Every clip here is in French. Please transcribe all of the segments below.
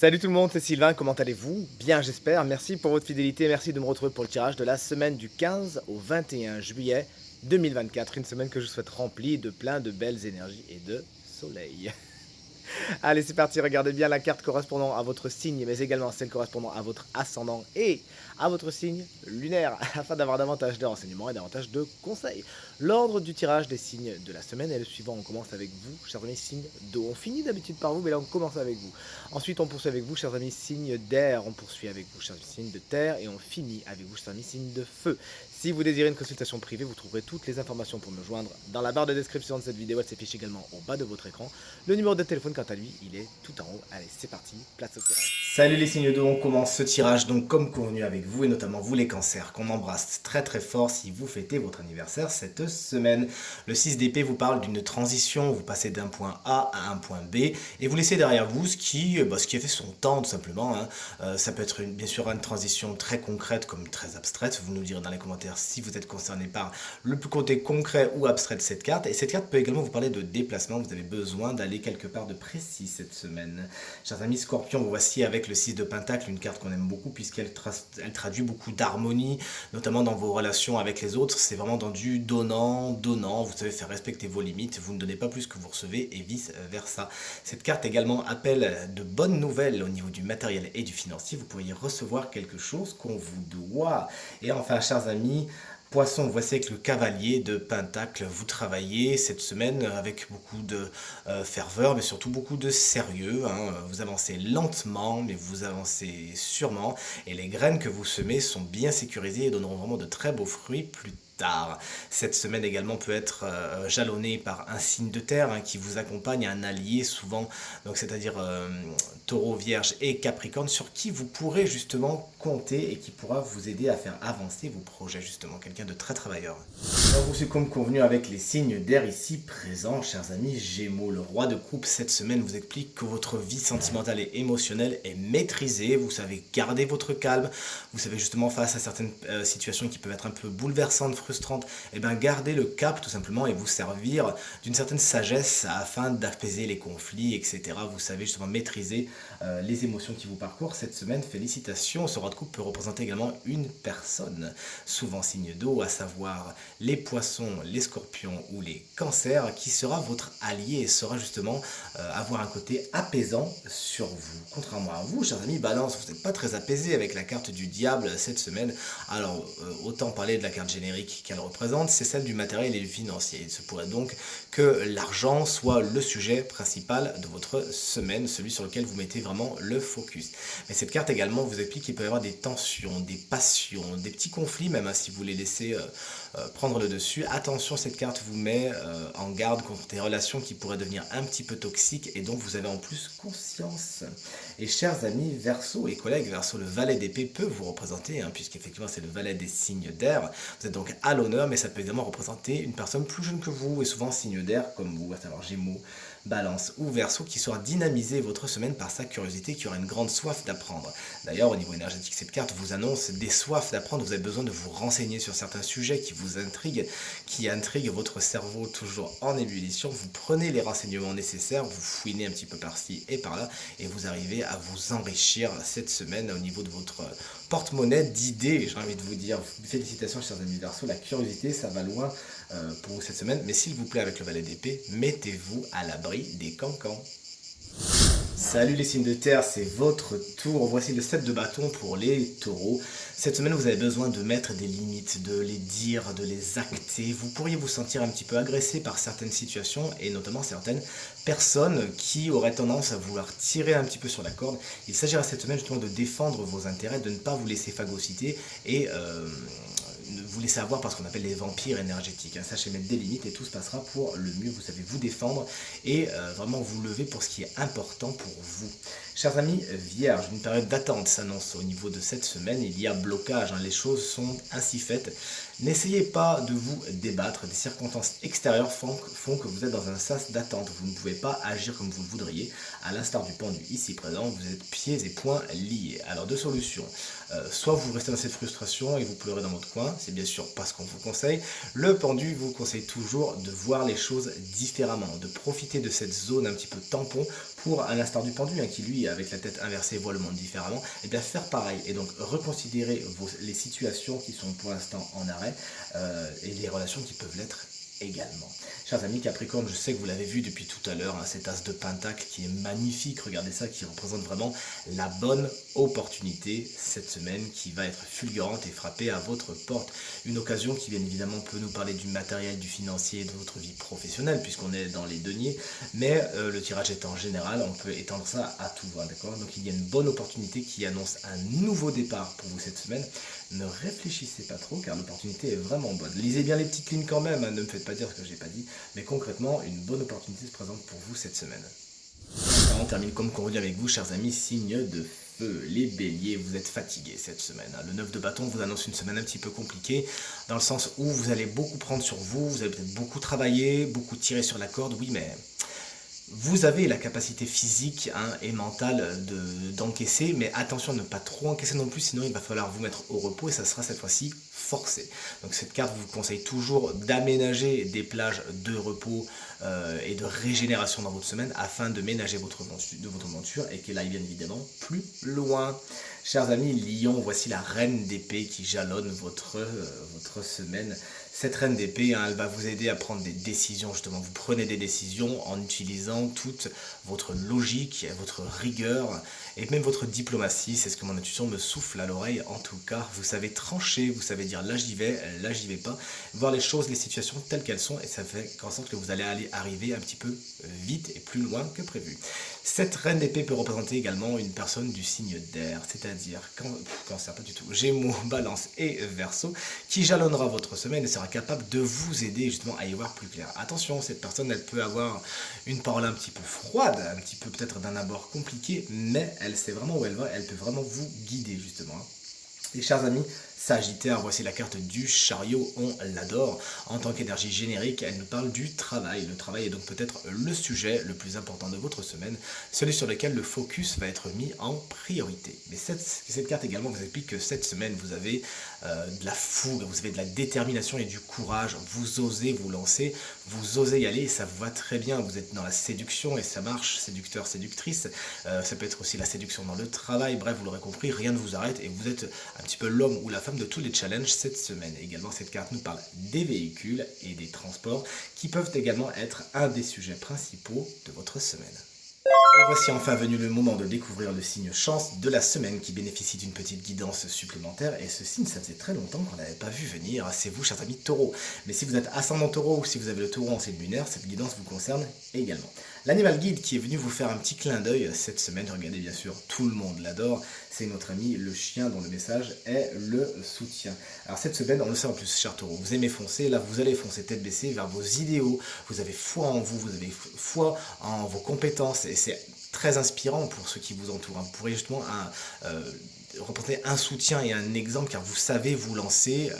Salut tout le monde, c'est Sylvain, comment allez-vous? Bien j'espère, merci pour votre fidélité, merci de me retrouver pour le tirage de la semaine du 15 au 21 juillet 2024, une semaine que je souhaite remplie de plein de belles énergies et de soleil. Allez, c'est parti, regardez bien la carte correspondant à votre signe, mais également celle correspondant à votre ascendant et à votre signe lunaire, afin d'avoir davantage de renseignements et davantage de conseils. L'ordre du tirage des signes de la semaine est le suivant. On commence avec vous, chers amis, signe d'eau. On finit d'habitude par vous, mais là on commence avec vous. Ensuite, on poursuit avec vous, chers amis, signe d'air. On poursuit avec vous, chers amis, signe de terre. Et on finit avec vous, chers amis, signe de feu. Si vous désirez une consultation privée, vous trouverez toutes les informations pour me joindre dans la barre de description de cette vidéo. Elle s'affiche également au bas de votre écran. Le numéro de téléphone, quant à lui, il est tout en haut. Allez, c'est parti, place au tirage. Salut les signes d'eau, on commence ce tirage donc comme convenu avec vous et notamment vous les cancers qu'on embrasse très très fort si vous fêtez votre anniversaire cette semaine. Le 6 d'épée vous parle d'une transition, vous passez d'un point A à un point B et vous laissez derrière vous ce qui a fait son temps tout simplement. Ça peut être bien sûr une transition très concrète comme très abstraite, vous nous direz dans les commentaires si vous êtes concerné par le côté concret ou abstrait de cette carte. Et cette carte peut également vous parler de déplacement, vous avez besoin d'aller quelque part de précis cette semaine. Chers amis Scorpions, vous voici avec le 6 de Pentacle, une carte qu'on aime beaucoup puisqu'elle traduit beaucoup d'harmonie, notamment dans vos relations avec les autres. C'est vraiment dans du donnant, vous savez faire respecter vos limites, vous ne donnez pas plus que vous recevez et vice versa. Cette carte également appelle de bonnes nouvelles au niveau du matériel et du financier, vous pourriez recevoir quelque chose qu'on vous doit. Et enfin chers amis, Poisson, voici avec le cavalier de Pentacle, vous travaillez cette semaine avec beaucoup de ferveur, mais surtout beaucoup de sérieux. Vous avancez lentement, mais vous avancez sûrement. Et les graines que vous semez sont bien sécurisées et donneront vraiment de très beaux fruits plus tard. Cette semaine également peut être jalonnée par un signe de terre qui vous accompagne, un allié souvent, donc c'est-à-dire Taureau, Vierge et Capricorne, sur qui vous pourrez justement compter et qui pourra vous aider à faire avancer vos projets justement, quelqu'un de très travailleur. Alors vous, c'est comme convenu avec les signes d'air ici présents, chers amis Gémeaux. Le roi de coupe cette semaine vous explique que votre vie sentimentale et émotionnelle est maîtrisée, vous savez garder votre calme, vous savez justement face à certaines situations qui peuvent être un peu bouleversantes, frustrantes, et bien garder le cap tout simplement et vous servir d'une certaine sagesse afin d'apaiser les conflits, etc. Vous savez justement maîtriser les émotions qui vous parcourent cette semaine. Félicitations, ce roi de coupe peut représenter également une personne, souvent signe d'eau, à savoir les poissons, les scorpions ou les cancers, qui sera votre allié et saura justement avoir un côté apaisant sur vous. Contrairement à vous, chers amis Balance, vous n'êtes pas très apaisé avec la carte du diable cette semaine. Alors, autant parler de la carte générique qu'elle représente, c'est celle du matériel et du financier. Il se pourrait donc que l'argent soit le sujet principal de votre semaine, celui sur lequel vous mettez vraiment le focus. Mais cette carte également vous explique qu'il peut y avoir des tensions, des passions, des petits conflits même si vous les laissez prendre le dessus. Attention, cette carte vous met en garde contre des relations qui pourraient devenir un petit peu toxiques et donc vous avez en plus conscience. Et chers amis Verseau et collègues Verseau, le valet d'épée peut vous représenter, puisqu'effectivement c'est le valet des signes d'air. Vous êtes donc à l'honneur, mais ça peut évidemment représenter une personne plus jeune que vous et souvent signe d'air comme vous, à savoir Gémeaux, Balance ou Verseau, qui saura dynamiser votre semaine par sa curiosité, qui aura une grande soif d'apprendre. D'ailleurs, au niveau énergétique, cette carte vous annonce des soifs d'apprendre. Vous avez besoin de vous renseigner sur certains sujets qui vous intriguent, qui intriguent votre cerveau toujours en ébullition. Vous prenez les renseignements nécessaires, vous fouinez un petit peu par-ci et par-là, et vous arrivez à vous enrichir cette semaine au niveau de votre porte-monnaie d'idées. J'ai envie de vous dire, félicitations chers amis Verseau, la curiosité, ça va loin pour vous cette semaine. Mais s'il vous plaît, avec le valet d'épée, mettez-vous à l'abri des cancans. Salut les signes de terre, c'est votre tour. Voici le 7 de bâton pour les taureaux. Cette semaine, vous avez besoin de mettre des limites, de les dire, de les acter. Vous pourriez vous sentir un petit peu agressé par certaines situations et notamment certaines personnes qui auraient tendance à vouloir tirer un petit peu sur la corde. Il s'agira cette semaine justement de défendre vos intérêts, de ne pas vous laisser phagocyter et vous laissez avoir par ce qu'on appelle les vampires énergétiques. Sachez mettre des limites et tout se passera pour le mieux. Vous savez vous défendre et vraiment vous lever pour ce qui est important pour vous. Chers amis Vierges, une période d'attente s'annonce au niveau de cette semaine. Il y a blocage, les choses sont ainsi faites. N'essayez pas de vous débattre. Des circonstances extérieures font que vous êtes dans un sas d'attente. Vous ne pouvez pas agir comme vous le voudriez. À l'instar du pendu ici présent, vous êtes pieds et poings liés. Alors deux solutions. Soit vous restez dans cette frustration et vous pleurez dans votre coin, c'est bien sûr pas ce qu'on vous conseille. Le pendu vous conseille toujours de voir les choses différemment, de profiter de cette zone un petit peu tampon pour un instar du pendu, hein, qui lui, avec la tête inversée, voit le monde différemment, et bien faire pareil. Et donc reconsidérer les situations qui sont pour l'instant en arrêt et les relations qui peuvent l'être également. Chers amis Capricorne, je sais que vous l'avez vu depuis tout à l'heure, hein, cet as de pentacle qui est magnifique, regardez ça, qui représente vraiment la bonne opportunité cette semaine qui va être fulgurante et frapper à votre porte. Une occasion qui bien évidemment peut nous parler du matériel, du financier, de votre vie professionnelle puisqu'on est dans les deniers, mais le tirage est en général, on peut étendre ça à tout, hein, d'accord. Donc il y a une bonne opportunité qui annonce un nouveau départ pour vous cette semaine. Ne réfléchissez pas trop car l'opportunité est vraiment bonne. Lisez bien les petites lignes quand même, hein, ne me faites pas dire ce que j'ai pas dit, mais concrètement, une bonne opportunité se présente pour vous cette semaine. On termine comme convenu avec vous, chers amis, signe de feu. Les béliers, vous êtes fatigués cette semaine. Le 9 de bâton vous annonce une semaine un petit peu compliquée, dans le sens où vous allez beaucoup prendre sur vous, vous allez peut-être beaucoup travailler, beaucoup tirer sur la corde, oui, mais vous avez la capacité physique, hein, et mentale d'encaisser, mais attention à ne pas trop encaisser non plus, sinon il va falloir vous mettre au repos et ça sera cette fois-ci forcé. Donc cette carte vous conseille toujours d'aménager des plages de repos et de régénération dans votre semaine afin de ménager votre aventure et qu'elle aille bien évidemment plus loin. Chers amis Lion, voici la reine d'épée qui jalonne votre semaine. Cette reine d'épée, hein, elle va vous aider à prendre des décisions, justement. Vous prenez des décisions en utilisant toute votre logique, votre rigueur et même votre diplomatie. C'est ce que mon intuition me souffle à l'oreille. En tout cas, vous savez trancher, vous savez dire là j'y vais pas. Voir les choses, les situations telles qu'elles sont et ça fait en sorte que vous allez arriver un petit peu vite et plus loin que prévu. Cette reine d'épée peut représenter également une personne du signe d'air, c'est-à-dire Cancer, pas du tout, Gémeaux, Balance et Verseau, qui jalonnera votre semaine et sera capable de vous aider justement à y voir plus clair. Attention, cette personne, elle peut avoir une parole un petit peu froide, un petit peu peut-être d'un abord compliqué, mais elle sait vraiment où elle va, elle peut vraiment vous guider justement. Et chers amis, Sagittaire, voici la carte du chariot, on l'adore. En tant qu'énergie générique, elle nous parle du travail. Le travail est donc peut-être le sujet le plus important de votre semaine, celui sur lequel le focus va être mis en priorité. Mais cette carte également vous explique que cette semaine, vous avez de la fougue, vous avez de la détermination et du courage. Vous osez vous lancer, vous osez y aller et ça vous va très bien. Vous êtes dans la séduction et ça marche, séducteur, séductrice. Ça peut être aussi la séduction dans le travail. Bref, vous l'aurez compris, rien ne vous arrête et vous êtes un petit peu l'homme ou la femme de tous les challenges cette semaine. Également, cette carte nous parle des véhicules et des transports qui peuvent également être un des sujets principaux de votre semaine. Et voici enfin venu le moment de découvrir le signe chance de la semaine qui bénéficie d'une petite guidance supplémentaire. Et ce signe, ça faisait très longtemps qu'on n'avait pas vu venir. C'est vous, chers amis taureaux. Mais si vous êtes ascendant taureau ou si vous avez le taureau en signe lunaire, cette guidance vous concerne également. L'animal guide qui est venu vous faire un petit clin d'œil cette semaine, regardez bien sûr, tout le monde l'adore, c'est notre ami le chien dont le message est le soutien. Alors cette semaine, on le sait en plus, chers taureaux, vous aimez foncer, là vous allez foncer tête baissée vers vos idéaux, vous avez foi en vous, vous avez foi en vos compétences et c'est très inspirant pour ceux qui vous entourent. Vous pourrez justement représenter un soutien et un exemple car vous savez vous lancer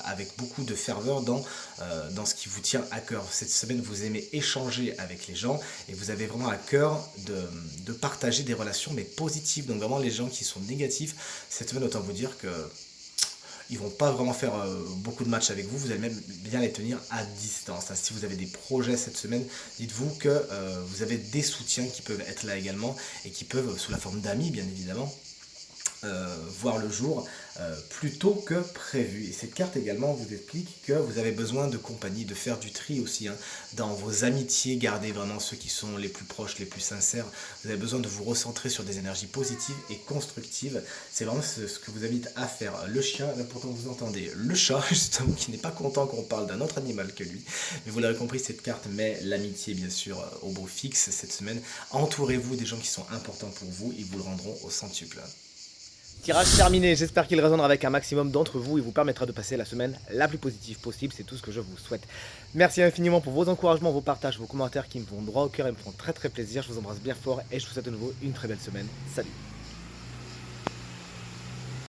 avec beaucoup de ferveur dans ce qui vous tient à cœur. Cette semaine, vous aimez échanger avec les gens et vous avez vraiment à cœur de partager des relations mais positives. Donc vraiment les gens qui sont négatifs, cette semaine autant vous dire que ils vont pas vraiment faire beaucoup de matchs avec vous, vous allez même bien les tenir à distance. Si vous avez des projets cette semaine, dites-vous que vous avez des soutiens qui peuvent être là également et qui peuvent, sous la forme d'amis bien évidemment, voir le jour plus tôt que prévu. Et cette carte également vous explique que vous avez besoin de compagnie, de faire du tri aussi, hein, dans vos amitiés, gardez vraiment ceux qui sont les plus proches, les plus sincères. Vous avez besoin de vous recentrer sur des énergies positives et constructives. C'est vraiment ce que vous invite à faire. Le chien, là pourtant vous entendez le chat, justement, qui n'est pas content qu'on parle d'un autre animal que lui. Mais vous l'avez compris, cette carte met l'amitié bien sûr au beau fixe cette semaine. Entourez-vous des gens qui sont importants pour vous, ils vous le rendront au centuple. Tirage terminé, j'espère qu'il résonnera avec un maximum d'entre vous et vous permettra de passer la semaine la plus positive possible, c'est tout ce que je vous souhaite. Merci infiniment pour vos encouragements, vos partages, vos commentaires qui me vont droit au cœur et me font très plaisir, je vous embrasse bien fort et je vous souhaite de nouveau une très belle semaine, salut.